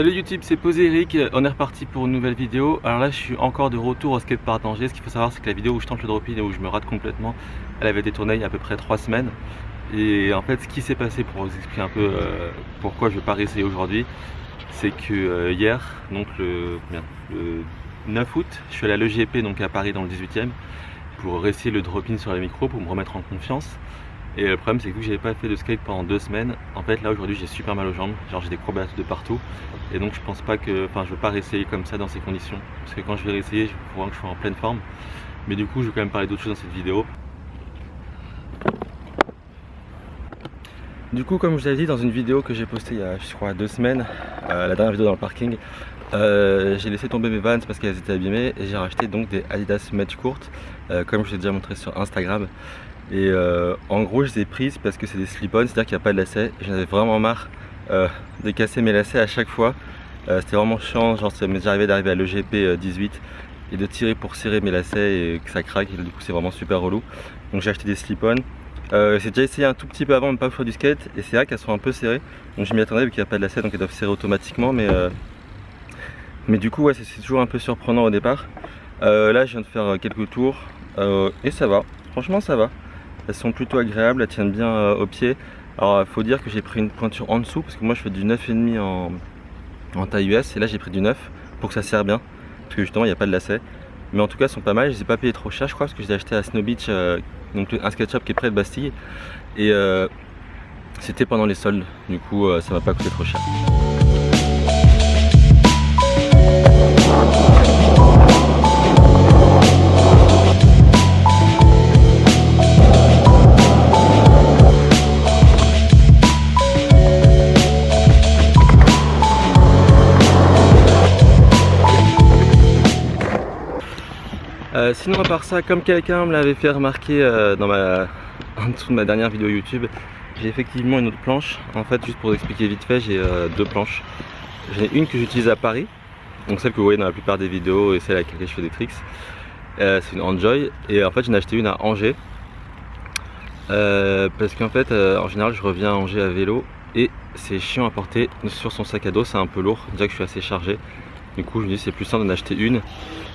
Salut YouTube, c'est Posé Eric, on est reparti pour une nouvelle vidéo. Alors là je suis encore de retour au skatepark d'Angers. Ce qu'il faut savoir c'est que la vidéo où je tente le drop-in et où je me rate complètement, elle avait été tournée il y a à peu près 3 semaines. Et en fait ce qui s'est passé, pour vous expliquer un peu pourquoi je ne vais pas réessayer aujourd'hui, c'est que hier, donc le 9 août, je suis allé à l'EJP, donc à Paris dans le 18e, pour réessayer le drop-in sur les micros, pour me remettre en confiance. Et le problème c'est que vu que j'avais pas fait de skate pendant 2 semaines, en fait là aujourd'hui j'ai super mal aux jambes, genre j'ai des courbatures de partout. Et donc je pense pas que, je veux pas réessayer comme ça dans ces conditions. Parce que quand je vais réessayer, il faut vraiment que je sois en pleine forme. Mais du coup je vais quand même parler d'autres choses dans cette vidéo. Du coup comme je vous l'avais dit dans une vidéo que j'ai postée il y a je crois 2 semaines, la dernière vidéo dans le parking, j'ai laissé tomber mes Vans parce qu'elles étaient abîmées et j'ai racheté donc des Adidas Match courtes, comme je l'ai déjà montré sur Instagram. Et en gros je les ai prises parce que c'est des slip-on, c'est à dire qu'il n'y a pas de lacets. J'en avais vraiment marre de casser mes lacets à chaque fois. C'était vraiment chiant, genre ça m'est déjà arrivé d'arriver à l'EGP 18 et de tirer pour serrer mes lacets et que ça craque, et du coup c'est vraiment super relou. Donc j'ai acheté des slip-on. J'ai déjà essayé un tout petit peu avant, mais pas pour faire du skate, et c'est vrai qu'elles sont un peu serrées. Donc je m'y attendais vu qu'il n'y a pas de lacets, donc elles doivent serrer automatiquement, mais du coup ouais, c'est toujours un peu surprenant au départ. Là je viens de faire quelques tours et ça va, franchement ça va. Elles sont plutôt agréables, elles tiennent bien au pied. Alors il faut dire que j'ai pris une pointure en dessous parce que moi je fais du 9,5 en taille US, et là j'ai pris du 9 pour que ça serre bien, parce que justement il n'y a pas de lacets. Mais en tout cas elles sont pas mal, je les ai pas payées trop cher je crois, parce que je les ai achetées à Snow Beach, donc un skate shop qui est près de Bastille, et c'était pendant les soldes, du coup ça m'a pas coûté trop cher. Sinon à part ça, comme quelqu'un me l'avait fait remarquer en dessous de ma dernière vidéo YouTube, j'ai effectivement une autre planche. En fait, juste pour vous expliquer vite fait, j'ai 2 planches. J'en ai une que j'utilise à Paris, donc celle que vous voyez dans la plupart des vidéos et celle avec laquelle je fais des tricks. C'est une Enjoy, et en fait j'en ai acheté une à Angers. Parce qu'en fait en général je reviens à Angers à vélo et c'est chiant à porter sur son sac à dos, c'est un peu lourd, déjà que je suis assez chargé. Du coup je me dis c'est plus simple d'en acheter une,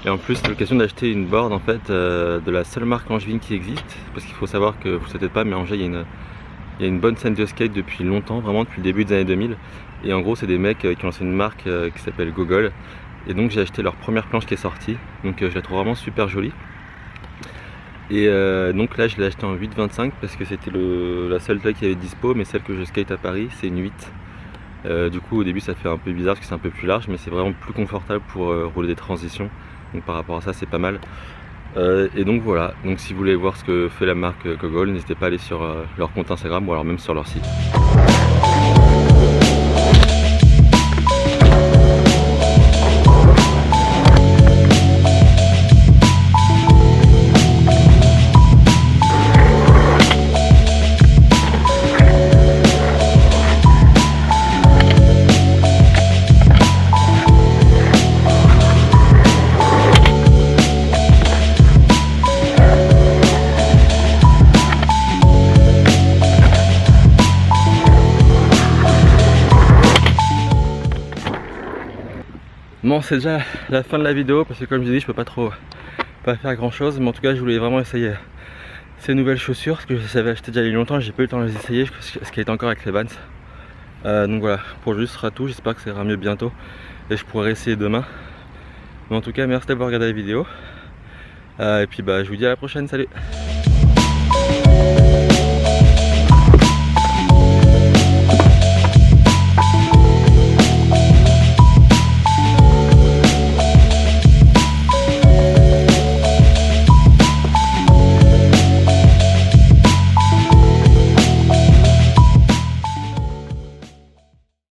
et en plus c'est l'occasion d'acheter une board en fait de la seule marque angevine qui existe, parce qu'il faut savoir que vous ne savez pas, mais Angers il y a une bonne scène de skate depuis longtemps, vraiment depuis le début des années 2000, et en gros c'est des mecs qui ont lancé une marque qui s'appelle Gogol, et donc j'ai acheté leur première planche qui est sortie, donc je la trouve vraiment super jolie. Et donc là je l'ai acheté en 8,25 parce que c'était la seule taille qui avait dispo, mais celle que je skate à Paris c'est une 8. Du coup au début ça fait un peu bizarre parce que c'est un peu plus large, mais c'est vraiment plus confortable pour rouler des transitions, donc par rapport à ça c'est pas mal. Et donc voilà, donc si vous voulez voir ce que fait la marque Gogol, n'hésitez pas à aller sur leur compte Instagram ou alors même sur leur site. Bon, c'est déjà la fin de la vidéo parce que comme je dis je peux pas faire grand chose, mais en tout cas je voulais vraiment essayer ces nouvelles chaussures parce que je les avais achetées déjà il y a longtemps, j'ai pas eu le temps de les essayer, ce qui est encore avec les Vans. Donc voilà, pour aujourd'hui ce sera tout, j'espère que ça ira mieux bientôt et je pourrai essayer demain. Mais en tout cas merci d'avoir regardé la vidéo, et puis je vous dis à la prochaine, salut.